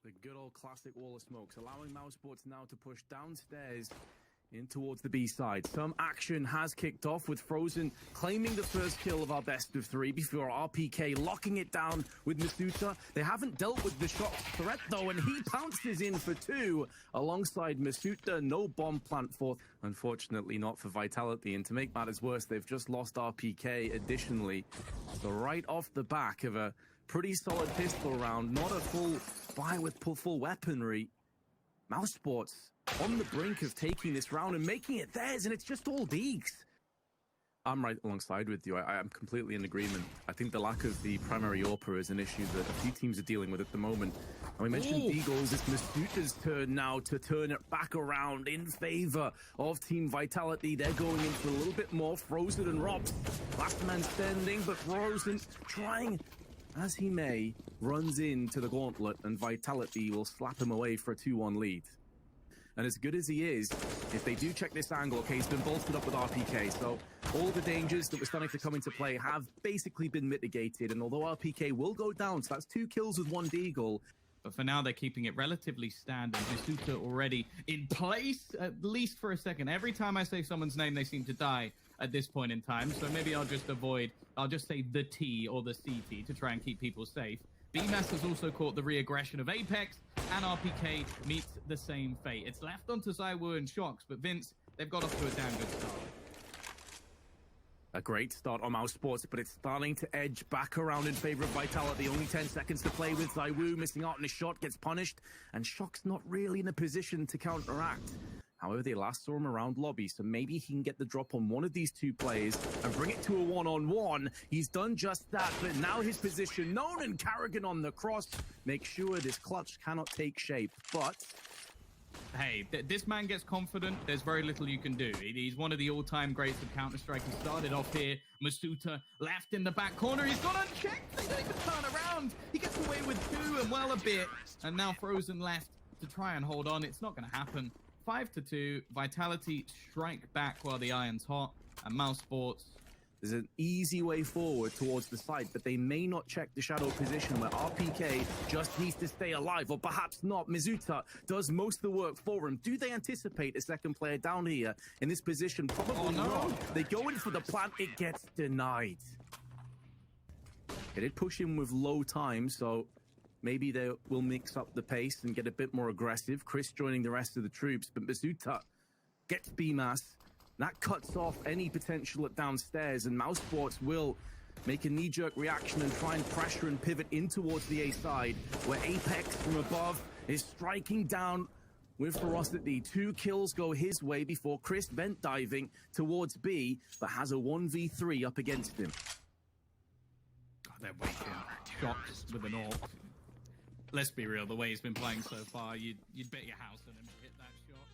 The good old classic wall of smokes, allowing Mousesports now to push downstairs in towards the B side. Some action has kicked off with Frozen claiming the first kill of our best of three before RPK locking it down with Masuta. They haven't dealt with the shot threat though, and he pounces in for two alongside Masuta. No bomb plant forth, unfortunately not for Vitality. And to make matters worse, they've just lost RPK additionally. So right off the back of a pretty solid pistol round, not a full fire with full weaponry, Mousesports on the brink of taking this round and making it theirs, and it's just all Deegs. I'm right alongside with you. I am completely in agreement. I think the lack of the primary AWPer is an issue that a few teams are dealing with at the moment. And we mentioned Deagles. It's Masuta's turn now to turn it back around in favor of Team Vitality. They're going in for a little bit more. Frozen and Robs, last man standing, but Frozen trying as he may, runs into the gauntlet, and Vitality will slap him away for a 2-1 lead. And as good as he is, if they do check this angle, okay, he's been bolstered up with RPK, so all the dangers that were starting to come into play have basically been mitigated, and although RPK will go down, so that's 2 kills with 1 deagle. But for now, they're keeping it relatively standard. Masuta already in place, at least for a second. Every time I say someone's name, they seem to die at this point in time. So maybe I'll just say the T or the CT to try and keep people safe. BMAS has also caught the re-aggression of Apex, and RPK meets the same fate. It's left onto ZywOo and Shox, but Vince, they've got off to a damn good start. A great start on Mousesports, but it's starting to edge back around in favor of Vitality. Only 10 seconds to play with ZywOo missing out on his shot, gets punished, and Shock's not really in a position to counteract. However, they last saw him around lobby, so maybe he can get the drop on one of these 2 players and bring it to a one-on-one. He's done just that, but now his position known, and Carrigan on the cross makes sure this clutch cannot take shape. But hey, this man gets confident, there's very little you can do. He's one of the all-time greats of Counter-Strike. He started off here. Masuta left in the back corner. He's gone unchecked. They don't even turn around. He gets away with 2 and well a bit. And now Frozen left to try and hold on. It's not going to happen. 5-2. Vitality strike back while the iron's hot. And Mousesports, there's an easy way forward towards the site, but they may not check the shadow position where RPK just needs to stay alive, or perhaps not. Masuta does most of the work for him. Do they anticipate a second player down here in this position? Probably not. They go in for the plant, it gets denied. They did push him with low time, so maybe they will mix up the pace and get a bit more aggressive. Chris joining the rest of the troops, but Masuta gets BMAS. That cuts off any potential at downstairs, and Mousesports will make a knee-jerk reaction and try and pressure and pivot in towards the A side, where Apex from above is striking down with ferocity. 2 kills go his way before Chris vent diving towards B, but has a 1v3 up against him. God, they're waiting. Shots with an AWP. Let's be real, the way he's been playing so far, you'd bet your house on him to hit that shot.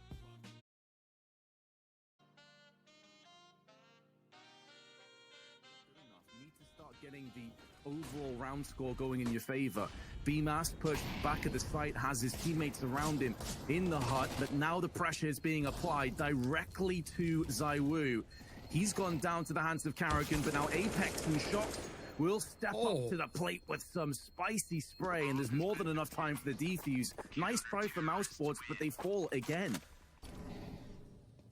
Getting the overall round score going in your favor. BMAS pushed back at the site, has his teammates around him in the hut, but now the pressure is being applied directly to ZywOo. He's gone down to the hands of Carrigan, but now Apex and Shox will step up to the plate with some spicy spray, and there's more than enough time for the defuse. Nice try for Mousesports, but they fall again.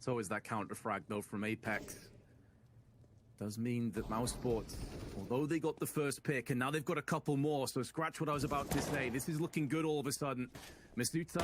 So is that counter frag though from Apex. Does mean that Mousesports, although they got the first pick, and now they've got a couple more, so scratch what I was about to say. This is looking good all of a sudden. Masuta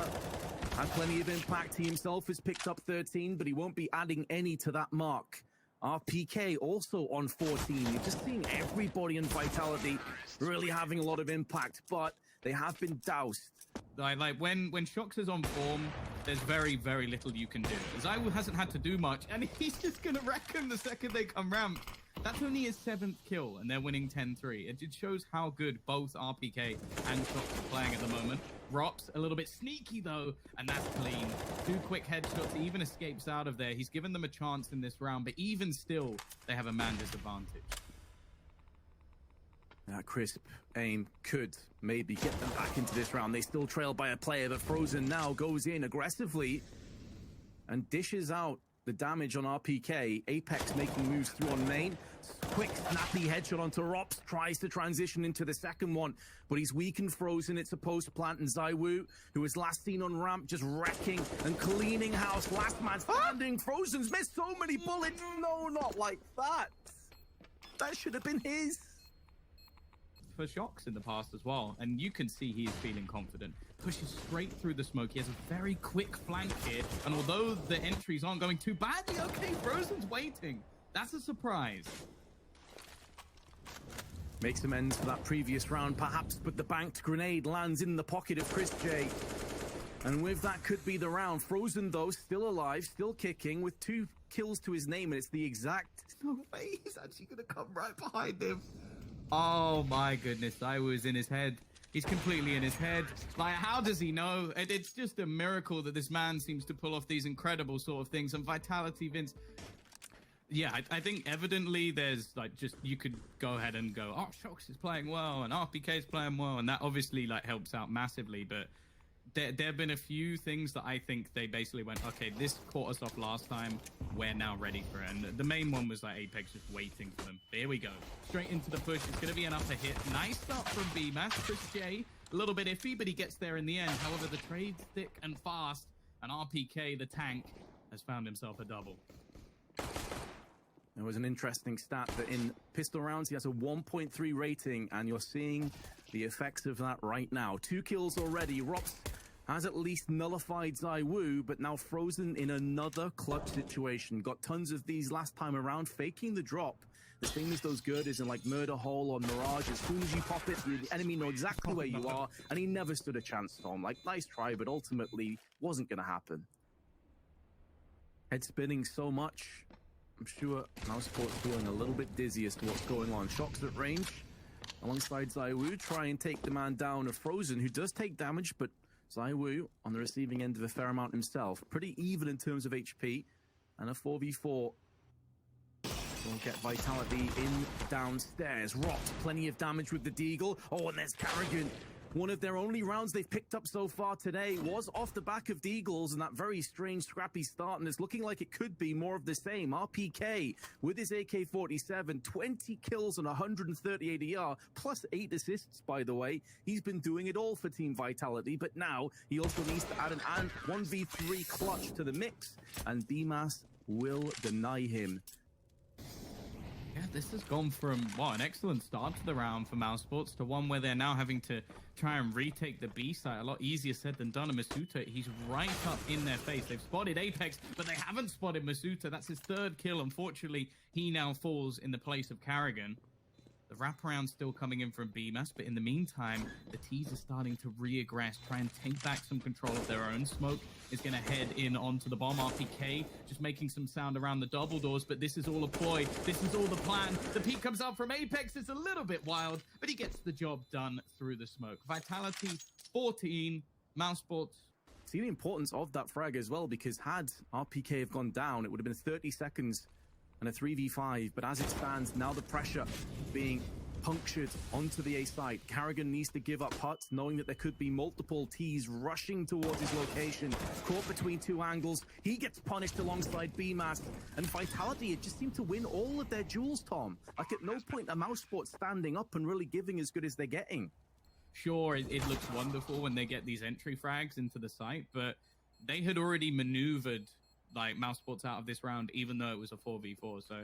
had plenty of impact. He himself has picked up 13, but he won't be adding any to that mark. RPK also on 14. You're just seeing everybody in Vitality really having a lot of impact, but they have been doused. Like when Shox is on form, there's very, very little you can do. ZywOo hasn't had to do much, and he's just going to wreck him the second they come ramp. That's only his 7th kill, and they're winning 10-3. It shows how good both RPK and Shox are playing at the moment. Rops a little bit sneaky, though, and that's clean. 2 quick headshots, he even escapes out of there. He's given them a chance in this round, but even still, they have a man disadvantage. That crisp aim could maybe get them back into this round. They still trail by a player, but Frozen now goes in aggressively and dishes out the damage on RPK. Apex making moves through on main. Quick, snappy headshot onto Rops. Tries to transition into the second one, but he's weak and frozen. It's a post-plant, and Zywoo, who was last seen on ramp, just wrecking and cleaning house. Last man standing. Frozen's missed so many bullets. No, not like that. That should have been his. For Shox in the past as well, and you can see he is feeling confident. Pushes straight through the smoke. He has a very quick flank here, and although the entries aren't going too badly, okay, Frozen's waiting. That's a surprise. Makes amends for that previous round, perhaps, but the banked grenade lands in the pocket of Chris J. And with that could be the round. Frozen, though, still alive, still kicking, with 2 kills to his name, and it's the exact... No way, he's actually going to come right behind him. Oh my goodness, I was in his head. He's completely in his head. Like, how does he know? And it's just a miracle that this man seems to pull off these incredible sort of things. And Vitality, Vince... Yeah, I think evidently there's like just you could go ahead and go, oh, Shox is playing well and RPK is playing well, and that obviously like helps out massively. But there have been a few things that I think they basically went, okay, this caught us off last time. We're now ready for it. And the main one was like Apex just waiting for them. Here we go, straight into the push. It's going to be an upper hit. Nice start from BMAS. Chris J, a little bit iffy, but he gets there in the end. However, the trade's thick and fast, and RPK, the tank, has found himself a double. There was an interesting stat that in pistol rounds, he has a 1.3 rating, and you're seeing the effects of that right now. 2 kills already. Rops has at least nullified Zywoo, but now Frozen in another clutch situation. Got tons of these last time around, faking the drop. The thing is, those girders in like Murder Hole or Mirage, as soon as you pop it, the enemy know exactly where you are, and he never stood a chance, Tom. Like, nice try, but ultimately wasn't going to happen. Head spinning so much. I'm sure Mousesports feeling a little bit dizzy as to what's going on. Shox at range alongside Zywoo, try and take the man down of Frozen, who does take damage, but Zywoo on the receiving end of a fair amount himself. Pretty even in terms of HP, and a 4v4. We'll get Vitality in downstairs. Rocked, plenty of damage with the Deagle. Oh, and there's Carrigan. One of their only rounds they've picked up so far today was off the back of Deagles and that very strange, scrappy start, and it's looking like it could be more of the same. RPK with his AK-47, 20 kills and 138 AR, plus 8 assists, by the way. He's been doing it all for Team Vitality, but now he also needs to add an 1v3 clutch to the mix, and BMAS will deny him. Yeah, this has gone from, wow, an excellent start to the round for Mousesports to one where they're now having to try and retake the B site. A lot easier said than done. And Masuta, he's right up in their face. They've spotted Apex, but they haven't spotted Masuta. That's his 3rd kill. Unfortunately, he now falls in the place of Carrigan. The wraparound still coming in from BMAS, but in the meantime, the T's are starting to re-aggress, try and take back some control of their own. Smoke is going to head in onto the bomb. RPK just making some sound around the double doors, but this is all a ploy. This is all the plan. The peek comes out from Apex. It's a little bit wild, but he gets the job done through the smoke. Vitality 14, Mousesports. See the importance of that frag as well, because had RPK have gone down, it would have been 30 seconds and a 3v5, but as it stands, now the pressure being punctured onto the A site. Carrigan needs to give up huts, knowing that there could be multiple T's rushing towards his location. Caught between 2 angles. He gets punished alongside BMAS. And Vitality, it just seemed to win all of their duels, Tom. Like, at no point are Mousesports standing up and really giving as good as they're getting. Sure, it looks wonderful when they get these entry frags into the site, but they had already maneuvered like Mousesports out of this round, even though it was a 4v4. So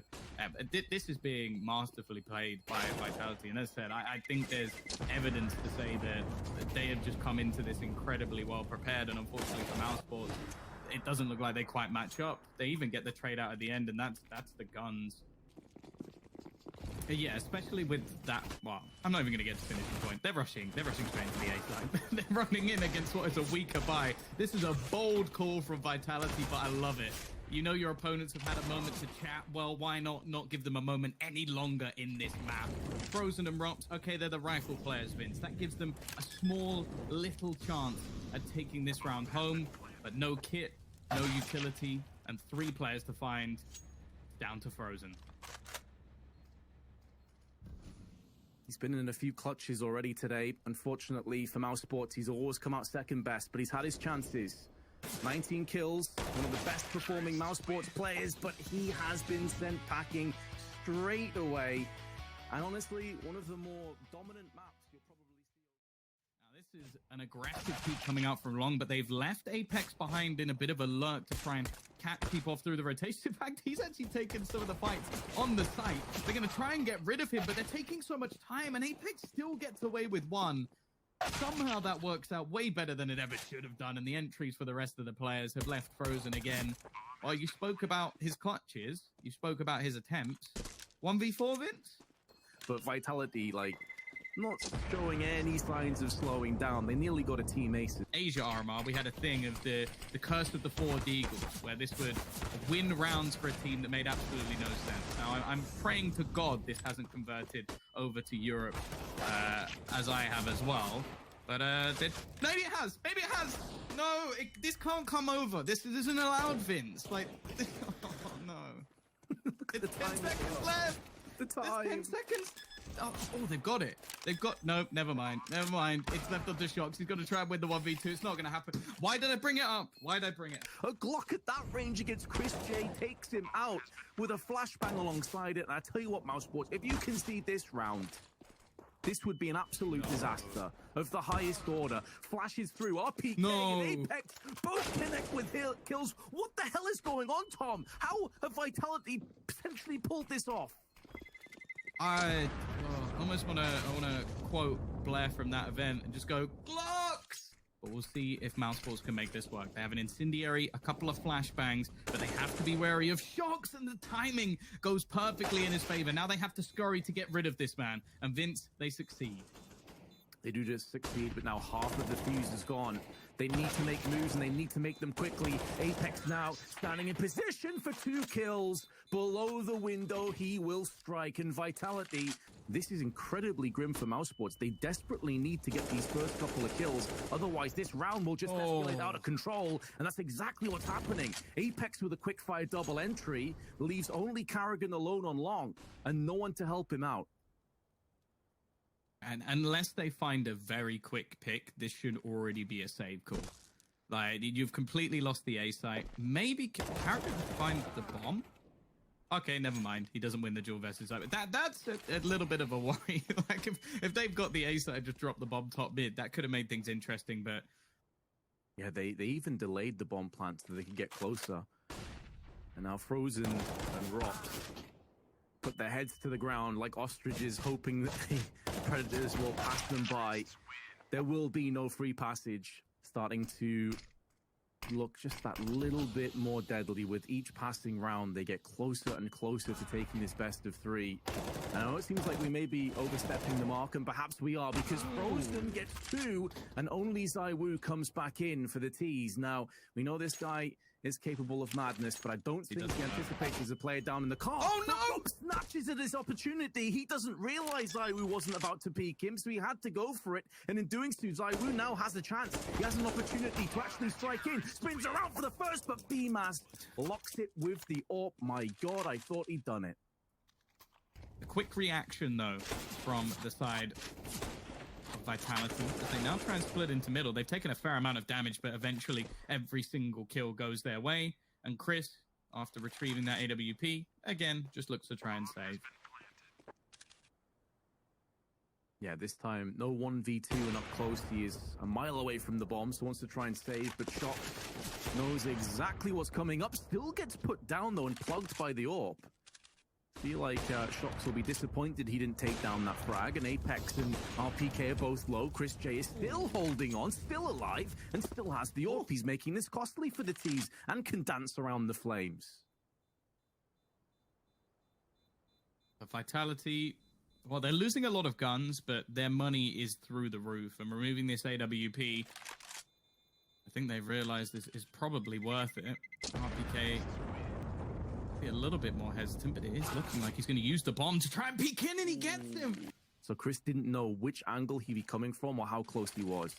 this is being masterfully played by Vitality. And as I said, I think there's evidence to say that they have just come into this incredibly well prepared. And unfortunately for Mousesports, it doesn't look like they quite match up. They even get the trade out at the end, and that's the guns. Yeah, especially with that. Well, I'm not even going to get to finishing point. They're rushing straight into the A side. They're running in against what is a weaker buy. This is a bold call from Vitality, but I love it. You know your opponents have had a moment to chat. Well, why not give them a moment any longer in this map? Frozen and Rops, okay, they're the rifle players, Vince. That gives them a small, little chance at taking this round home, but no kit, no utility, and 3 players to find, down to Frozen. He's been in a few clutches already today. Unfortunately for Mousesports, he's always come out second best, but he's had his chances. 19 kills, one of the best performing Mousesports players, but he has been sent packing straight away. And honestly, one of the more dominant maps you'll probably see. Now, this is an aggressive peak coming out from long, but they've left Apex behind in a bit of a lurk to try and catch people off through the rotation. In fact, he's actually taken some of the fights on the site. They're going to try and get rid of him, but they're taking so much time, and Apex still gets away with one. Somehow that works out way better than it ever should have done, and the entries for the rest of the players have left Frozen again. Well, you spoke about his clutches. You spoke about his attempts. 1v4, Vince? But Vitality, like, not showing any signs of slowing down. They nearly got a team ace. Asia Armor, we had a thing of the curse of the 4 Deagles, where this would win rounds for a team that made absolutely no sense. Now, I'm praying to God this hasn't converted over to Europe, as I have as well. But maybe it has. Maybe it has. No, this can't come over. This isn't allowed, Vince. Like, oh no. It's 10 seconds left. The time. There's 10 seconds. Oh, they've got it. They've got... No, never mind. Never mind. It's left up to Shox. He's going to try and win the 1v2. It's not going to happen. Why did I bring it up? Why did I bring it? A Glock at that range against Chris J takes him out with a flashbang alongside it. And I tell you what, Mousesports, if you concede this round, this would be an absolute disaster of the highest order. Flashes through. RPK and Apex both connect with kills. What the hell is going on, Tom? How have Vitality potentially pulled this off? I almost want to quote Blair from that event and just go, Glocks! But we'll see if Mousesports can make this work. They have an incendiary, a couple of flashbangs, but they have to be wary of Shox, and the timing goes perfectly in his favor. Now they have to scurry to get rid of this man. And Vince, they succeed. They do just succeed, but now half of the fuse is gone. They need to make moves, and they need to make them quickly. Apex now standing in position for 2 kills. Below the window, he will strike. And Vitality, this is incredibly grim for Mousesports. They desperately need to get these first couple of kills. Otherwise, this round will just escalate out of control. And that's exactly what's happening. Apex with a quick-fire double entry leaves only Carrigan alone on long, and no one to help him out. And unless they find a very quick pick, this should already be a save call. Like, you've completely lost the A site. Maybe Carrigan find the bomb? Okay, never mind. He doesn't win the duel versus site. That's a little bit of a worry. Like, if they've got the A site and just dropped the bomb top mid, that could have made things interesting, but... Yeah, they even delayed the bomb plant so they could get closer. And now Frozen and Rock put their heads to the ground like ostriches, hoping that the Predators will pass them by. There will be no free passage, starting to look just that little bit more deadly. With each passing round, they get closer and closer to taking this best of 3. And I know it seems like we may be overstepping the mark, and perhaps we are, because Frozen gets 2, and only Zywoo comes back in for the tease. Now, we know this guy is capable of madness, but I don't think he anticipates there's a player down in the car. Oh, no! Snatches at his opportunity. He doesn't realize Zywoo wasn't about to peek him, so he had to go for it. And in doing so, Zywoo now has a chance. He has an opportunity to actually strike in. Spins around for the first, but BMAS locks it with the AWP. My God, I thought he'd done it. A quick reaction, though, from the side of Vitality, as they now try and split into middle. They've taken a fair amount of damage, but eventually every single kill goes their way. And Chris, after retrieving that AWP, again, just looks to try and save. Yeah, this time, no 1v2 and up close. He is a mile away from the bomb, so wants to try and save, but Shock knows exactly what's coming up. Still gets put down, though, and plugged by the AWP. Feel like Shox will be disappointed he didn't take down that frag, and Apex and RPK are both low. Chris J is still holding on, still alive, and still has the AWP. He's making this costly for the tees and can dance around the flames. Vitality, well, they're losing a lot of guns, but their money is through the roof, and removing this AWP, I think they've realized this is probably worth it. RPK be a little bit more hesitant, but it is looking like he's going to use the bomb to try and peek in, and he gets him. So Chris didn't know which angle he'd be coming from or how close he was.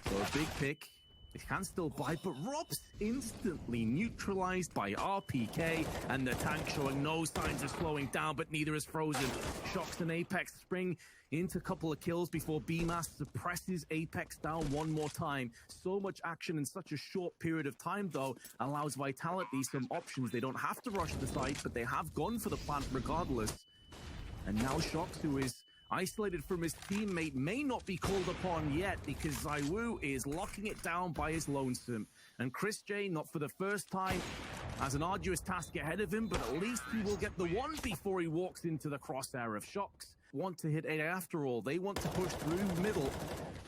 So a big pick They can still buy, but Rob's instantly neutralized by RPK, and the tank showing no signs of slowing down, but neither is Frozen. Shox and Apex spring into a couple of kills before BMAS suppresses Apex down one more time. So much action in such a short period of time, though, allows Vitality some options. They don't have to rush the site, but they have gone for the plant regardless. And now Shox, who is isolated from his teammate, may not be called upon yet because ZywOo is locking it down by his lonesome. And Chris J, not for the first time, has an arduous task ahead of him, but at least he will get the one before he walks into the crosshair of Shox. Want to hit A after all. They want to push through middle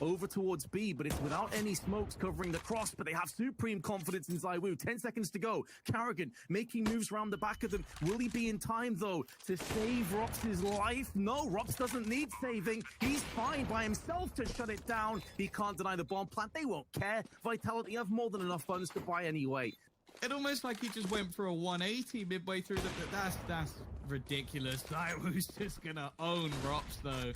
over towards B, but it's without any smokes covering the cross, but they have supreme confidence in ZywOo. 10 seconds to go. Karrigan making moves around the back of them. Will he be in time, though, to save Rops's life? No, Rops doesn't need saving. He's fine by himself to shut it down. He can't deny the bomb plant. They won't care. Vitality have more than enough funds to buy anyway. It almost like he just went for a 180 midway through the... That's ridiculous. ZywOo's just gonna own Rops, though.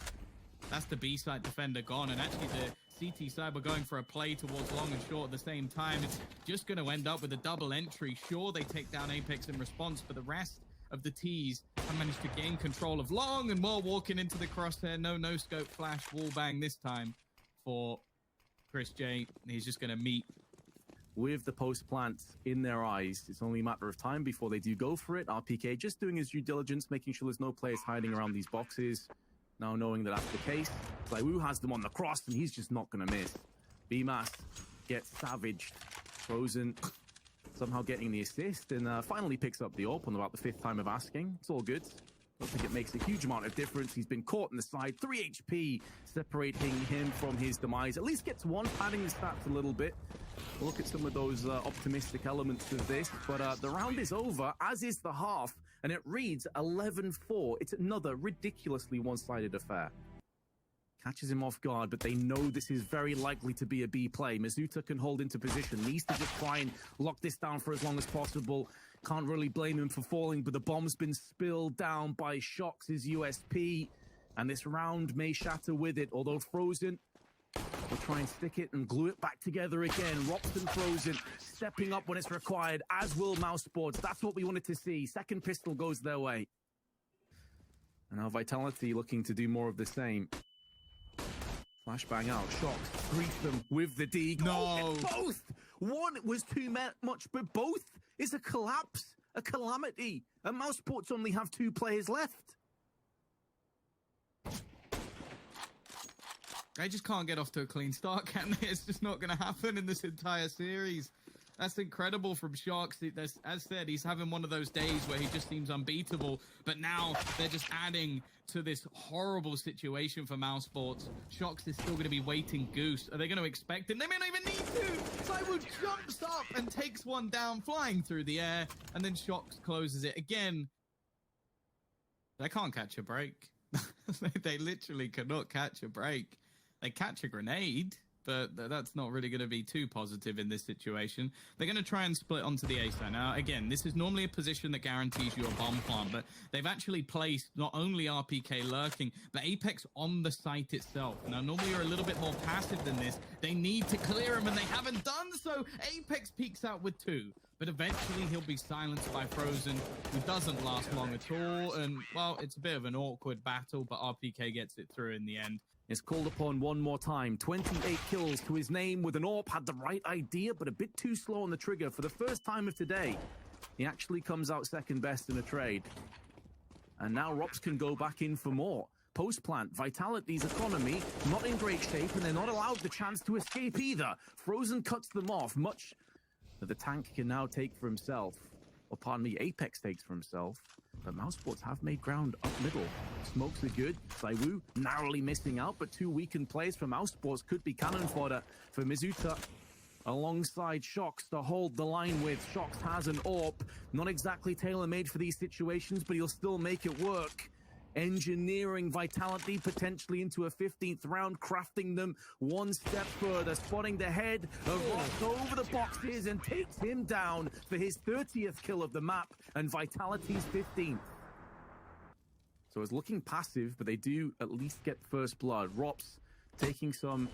That's the B-side defender gone, and actually the CT side were going for a play towards long and short at the same time. It's just going to end up with a double entry. Sure, they take down Apex in response, but the rest of the T's have managed to gain control of long, and more walking into the crosshair. No scope flash wall bang this time for Chris J. He's just going to meet with the post plant in their eyes. It's only a matter of time before they do go for it. RPK just doing his due diligence, making sure there's no players hiding around these boxes. Now knowing that that's the case, ZywOo has them on the cross, and he's just not going to miss. BMAS gets savaged. Frozen somehow getting the assist, and finally picks up the AWP on about the 5th time of asking. It's all good. Don't think it makes a huge amount of difference. He's been caught in the side. 3 HP separating him from his demise. At least gets one, padding the stats a little bit. We'll look at some of those optimistic elements of this, but the round is over, as is the half, and it reads 11-4. It's another ridiculously one-sided affair. Catches him off guard, but they know this is very likely to be a B play. Mizuta can hold into position, needs to just try and lock this down for as long as possible. Can't really blame him for falling, but the bomb's been spilled down by Shox's USP, and this round may shatter with it, although Frozen will try and stick it and glue it back together again. Rops and Frozen stepping up when it's required, as will Mousesports. That's what we wanted to see. Second pistol goes their way. And now Vitality looking to do more of the same. Flashbang out. Shox greet them with the D. No! Both! One was too much, but both is a collapse, a calamity. And Mousesports only have 2 players left. They just can't get off to a clean start, can they? It's just not going to happen in this entire series. That's incredible from Shox. As said, he's having one of those days where he just seems unbeatable. But now they're just adding to this horrible situation for Mousesports. Shox is still going to be waiting goose. Are they going to expect him? They may not even need to. ZywOo jumps up and takes one down, flying through the air. And then Shox closes it again. They can't catch a break. They literally cannot catch a break. They catch a grenade, but that's not really going to be too positive in this situation. They're going to try and split onto the A side. Now, again, this is normally a position that guarantees you a bomb plant, but they've actually placed not only RPK lurking, but Apex on the site itself. Now, normally you're a little bit more passive than this. They need to clear him, and they haven't done so. Apex peeks out with 2, but eventually he'll be silenced by Frozen, who doesn't last long at all. And, well, it's a bit of an awkward battle, but RPK gets it through in the end. Is called upon one more time. 28 kills to his name with an AWP. Had the right idea, but a bit too slow on the trigger. For the first time of today, he actually comes out second best in a trade. And now Rops can go back in for more. Post-plant, Vitality's economy not in great shape, and they're not allowed the chance to escape either. Frozen cuts them off, much that the tank can now take for himself. Or pardon me, Apex takes for himself. But Mousesports have made ground up middle. Smokes are good. ZywOo narrowly missing out, but 2 weakened plays for Mousesports could be cannon fodder for Mizuta alongside Shox to hold the line with. Shox has an AWP. Not exactly tailor-made for these situations, but he'll still make it work. Engineering Vitality potentially into a 15th round, crafting them one step further, spotting the head of Rox over the boxes and takes him down for his 30th kill of the map and Vitality's 15th. So it's looking passive, but they do at least get first blood. Rops taking some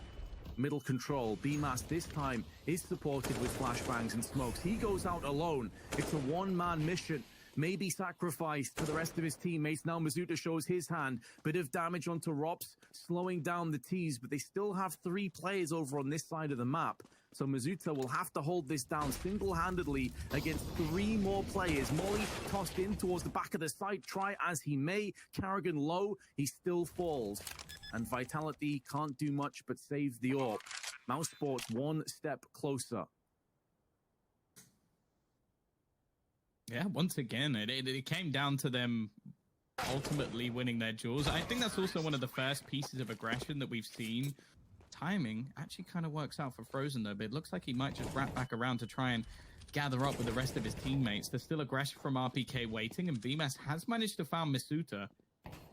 middle control. BMAS this time is supported with flashbangs and smokes. He goes out alone. It's a one-man mission. Maybe sacrificed for the rest of his teammates. Now Mizuta shows his hand. Bit of damage onto Rops, slowing down the T's, but they still have 3 players over on this side of the map. So Mizuta will have to hold this down single-handedly against 3 more players. Molly tossed in towards the back of the site. Try as he may. Carrigan low. He still falls. And Vitality can't do much but save the AWP. Mousesports 1 step closer. Yeah, once again, it came down to them ultimately winning their duels. I think that's also one of the first pieces of aggression that we've seen. Timing actually kind of works out for Frozen, though, but it looks like he might just wrap back around to try and gather up with the rest of his teammates. There's still aggression from RPK waiting, and BMAS has managed to found Misuta.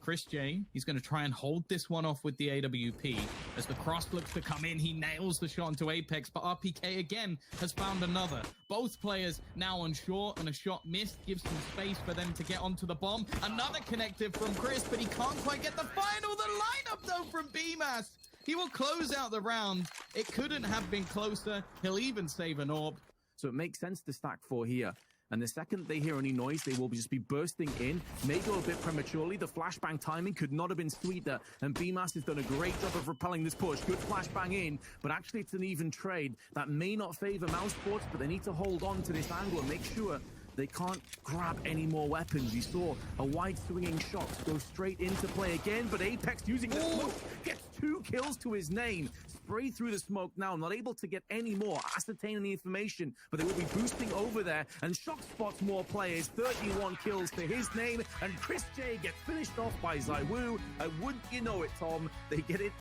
Chris J, he's going to try and hold this one off with the AWP. As the cross looks to come in, he nails the shot into Apex, but RPK again has found another. Both players now on short, and a shot missed gives some space for them to get onto the bomb. Another connective from Chris, but he can't quite get the final. The lineup, though, from BMAS. He will close out the round. It couldn't have been closer. He'll even save an AWP. So it makes sense to stack 4 here. And the second they hear any noise, they will just be bursting in. May go a bit prematurely. The flashbang timing could not have been sweeter. And BMAS has done a great job of repelling this push. Good flashbang in, but actually it's an even trade. That may not favor Mousesports, but they need to hold on to this angle and make sure they can't grab any more weapons. You saw a wide swinging shot go straight into play again, but Apex using the smoke gets 2 kills to his name. Spray through the smoke now, not able to get any more, ascertain any information, but they will be boosting over there, and Shock spots more players. 31 kills to his name, and Chris J gets finished off by Zywoo. And wouldn't you know it, Tom, they get it